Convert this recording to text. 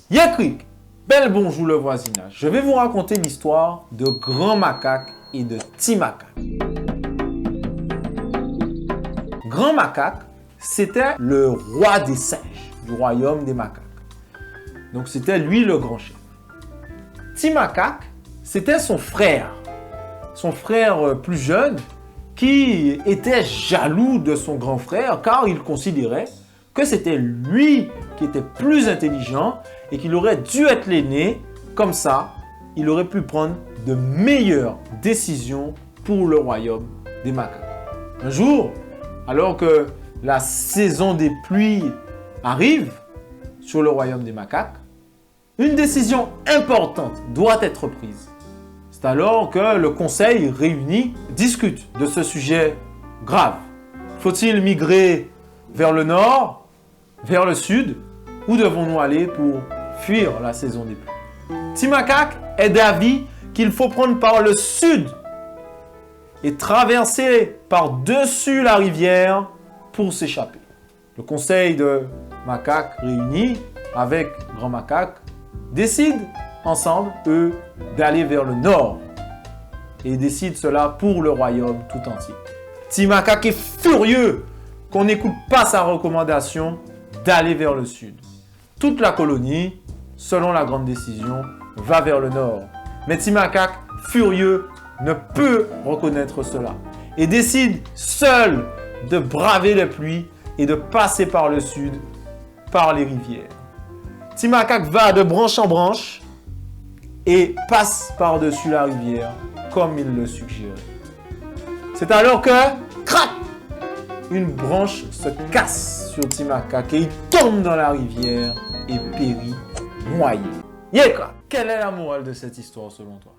Yekrik, bel bonjour le voisinage. Je vais vous raconter l'histoire de Grand Macaque et de Petit Macaque. Grand Macaque, c'était le roi des singes du royaume des macaques. Donc c'était lui le grand chef. Petit Macaque, c'était son frère plus jeune, qui était jaloux de son grand frère car il considérait que c'était lui qui était plus intelligent et qu'il aurait dû être l'aîné. Comme ça, il aurait pu prendre de meilleures décisions pour le royaume des macaques. Un jour, alors que la saison des pluies arrive sur le royaume des macaques, une décision importante doit être prise. C'est alors que le conseil réuni discute de ce sujet grave. Faut-il migrer vers le nord, vers le sud, où devons-nous aller pour fuir la saison des pluies? Petit Macaque est d'avis qu'il faut prendre par le sud et traverser par-dessus la rivière pour s'échapper. Le conseil de macaques réunis avec Grand Macaque décide ensemble, eux, d'aller vers le nord et décident cela pour le royaume tout entier. Petit Macaque est furieux qu'on n'écoute pas sa recommandation d'aller vers le sud. Toute la colonie, selon la grande décision, va vers le nord. Mais Petit Macaque, furieux, ne peut reconnaître cela et décide seul de braver les pluies et de passer par le sud, par les rivières. Petit Macaque va de branche en branche et passe par-dessus la rivière comme il le suggérait. C'est alors que, crac, une branche se casse sur Petit Macaque et il tombe dans la rivière et périt noyé. Yekra, quelle est la morale de cette histoire selon toi?